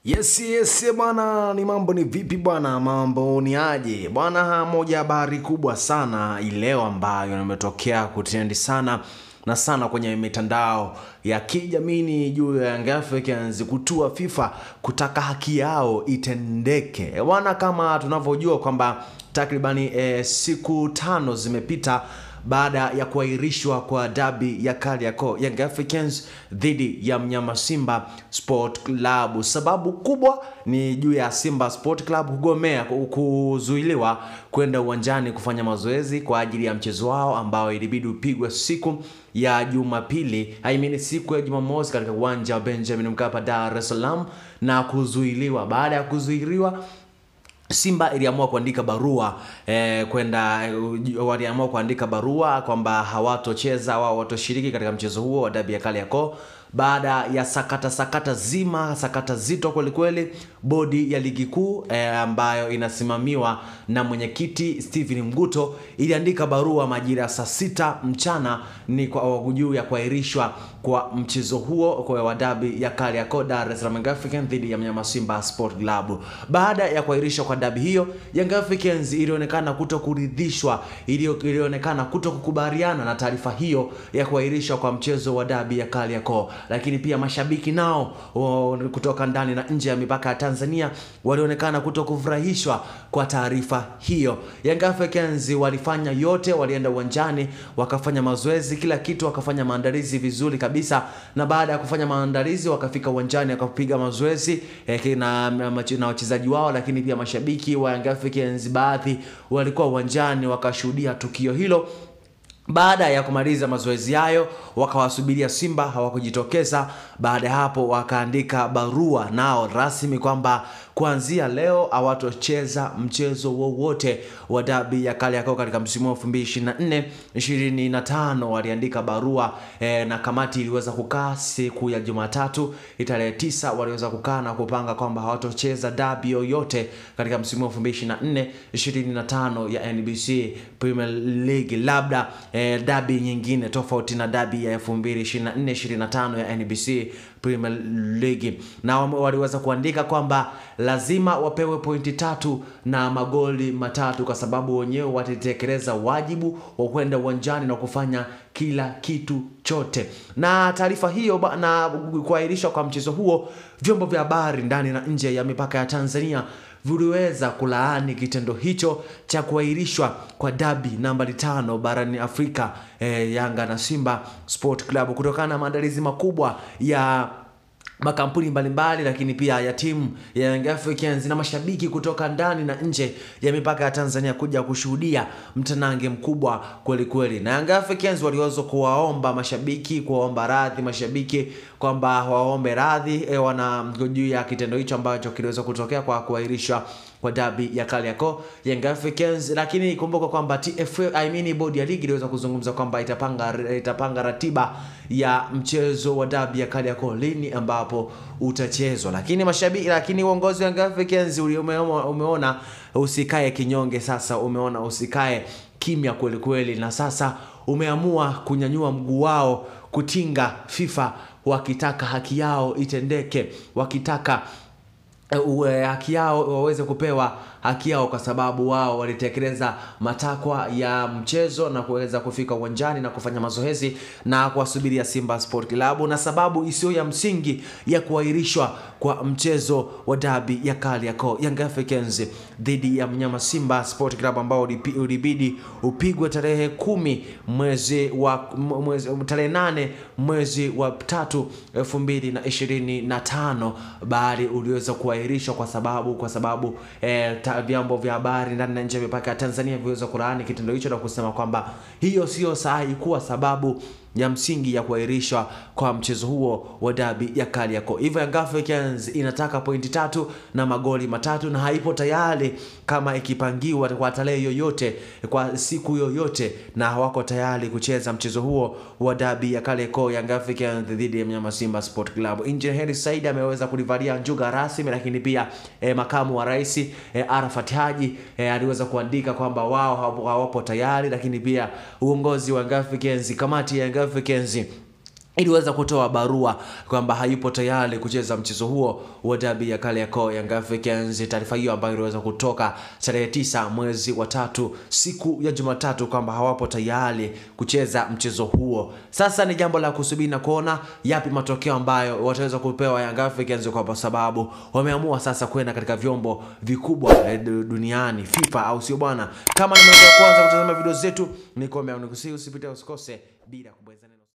Yes bwana, ni mambo ni vipi bwana, mambo ni aje bwana. Moja habari kubwa sana ileo ambayo imetokea kutrendi sana na sana kwenye mitandao ya kijamii juu ya Young Africans kutua FIFA kutaka haki yao itendeke. Bwana, kama tunavyojua kwamba takribani siku 5 zimepita baada ya kuahirishwa kwa dabi ya Kariakoo, Young Africans dhidi ya mnyama Simba Sport Club. Sababu kubwa ni juu ya Simba Sport Club kugomea kuzuiliwa kwenda uwanjani kufanya mazoezi kwa ajili ya mchezo wao ambao ilibidi upigwe siku ya Jumapili, siku ya Jumamosi katika uwanja wa Benjamin Mkapa, Dar es Salaam, na kuzuiliwa. Baada ya kuzuiliwa, Simba iliamua kuandika barua waliamua kuandika barua kwamba hawatocheza au hawatoshiriki katika mchezo huo wa dabi ya Kariakoo. Baada ya sakata zito kweli, bodi ya ligi kuu ambayo inasimamiwa na mwenyekiti Steven Mguto iliandika barua majira saa 6 mchana ni kwa juu ya kuahirishwa kwa mchezo huo kwa dabi ya Kariakoo, Dar es Salaam Young Africans dhidi ya mnyama Simba Sport Club. Baada ya kuahirishwa kwa dabi hiyo, Young Africans ilionekana kutokuridhishwa, ilionekana kutokukubaliana na taarifa hiyo ya kuahirishwa kwa mchezo wa dabi ya Kariakoo. Lakini pia mashabiki nao kutoka ndani na nje ya mipaka ya Tanzania walionekana kutokufurahishwa kwa taarifa hiyo. Young Africans walifanya yote, walienda uwanjani, wakafanya mazoezi, kila kitu, wakafanya maandalizi vizuri kabisa. Na baada ya kufanya maandalizi, wakafika uwanjani, wakapiga mazoezi na wachezaji wao. Lakini pia mashabiki wa Young Africans baadhi walikuwa uwanjani wakashuhudia tukio hilo. Baada ya kumaliza mazoezi hayo, wakawasubiria Simba, hawakujitokeza. Baada hapo wakaandika barua nao rasmi kwamba kuanzia leo hawatocheza mchezo wowote wa dabi ya Kariakoo katika msimu wa 2024-2025. Waliandika barua na kamati iliweza kukaa siku ya Jumatatu tarehe 9. Waliweza kukaa na kupanga kwamba hawatocheza dabi yoyote katika msimu wa 2024-2025 ya NBC Premier League, labda dabi nyingine tofauti na dabi ya 2024-2025 ya NBC Premier League. Na waliweza kuandika kwamba lazima wapewe pointi 3 na magoli 3 kwa sababu wenyewe watatekeleza wajibu wa kwenda uwanjani na kufanya kila kitu chote. Na taarifa hiyo na kuahirishwa kwa mchezo huo, vyombo vya habari ndani na nje ya mipaka ya Tanzania viliweza kulaani kitendo hicho cha kuahirishwa kwa dabi nambari 5 barani Afrika, Yanga na Simba Sport Club, kutokana na maandalizi makubwa ya makampuni mbalimbali, lakini pia ya timu ya Young Africans na mashabiki kutoka ndani na nje ya mipaka ya Tanzania kuja kushuhudia mtanange mkubwa kweli. Na Young Africans waliweza kuwaomba radhi mashabiki kwamba waombe radhi juu ya kitendo hicho ambacho kiliweza kutokea kwa kuahirishwa kwa dabi ya Kariakoo Young Africans. Lakini ikumbuka kwamba bodi ya ligi iliweza kuzungumza kwamba itapanga ratiba ya mchezo wa dabi ya Kariakoo lini ambapo utachezwa. Lakini uongozi wa Young Africans umeona usikae kinyonge, sasa umeona usikae kimya kweli, na sasa umeamua kunyanyua mguu wao kutinga FIFA, wakitaka haki yao itendeke, wakitaka haki yao waweze kupewa haki yao, kwa sababu wao walitekeleza matakwa ya mchezo na kuweza kufika uwanjani na kufanya mazoezi na kuwasubiria Simba Sport Club. Na sababu isiyo ya msingi ya kuahirishwa kwa mchezo wa dabi ya Kariakoo Young Africans dhidi ya mnyama Simba Sport Club ambao ulibidi upigwe tarehe 8 mwezi wa 3 2025, bali uliweza kuahirishwa kwa sababu vyombo vya habari ndani na nje ya mipaka ya Tanzania viweza kulaani kitendo hicho na kusema kwamba hiyo sio sahihi kuwa sababu ya msingi ya kuahirishwa kwa mchezo huo wa dabi ya Kariakoo. Hivyo Young Africans inataka pointi 3 na magoli 3 na haipo tayari kama ikipangiwa kwa tarehe yoyote, kwa siku yoyote, na hawako tayari kucheza mchezo huo wa dabi ya Kariakoo Young Africans dhidi ya mnyama Simba Sport Club. Engineer Hersi Said ameweza kulivalia njuga rasmi, lakini pia makamu wa rais Arafat Haji aliweza kuandika kwamba wao hawapo tayari. Lakini pia uongozi wa Young Africans, kamati ya Young Africans iliweza kutoa barua kwamba hayupo tayari kucheza mchezo huo wa dabi ya Kariakoo Young Africans. Taarifa hiyo ambayo iliweza kutoka tarehe 9 mwezi wa 3 siku ya Jumatatu kwamba hawapo tayari kucheza mchezo huo. Sasa ni jambo la kusubiri na kuona yapi matokeo ambayo wataweza kupewa Young Africans, kwa sababu wameamua sasa kwenda katika vyombo vikubwa duniani, FIFA, au sio bwana? Kama ni mara ya kwanza kutazama video zetu, ni komea, usikose bila kubweza.